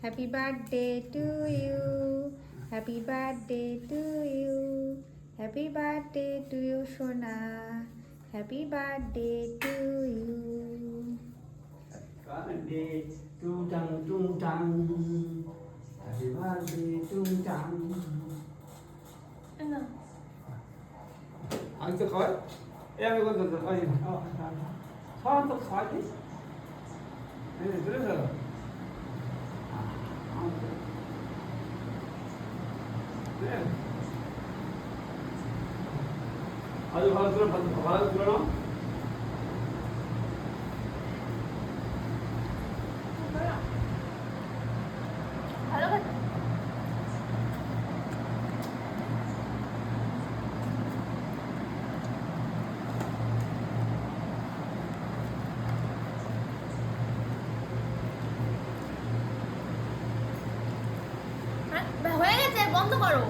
Happy birthday to you, happy birthday to you, happy birthday to you সোনা, happy birthday to you. Birthday tung tang, happy birthday tung tang. আমি তো খাওয়াই এ আমি কত তো খাই খাওয়া তো খাওয়াই এই ধরে ধরো আজ ভালো করে ভালো করে নাও ভালো কথা। হয়ে গেছে, বন্ধ করো।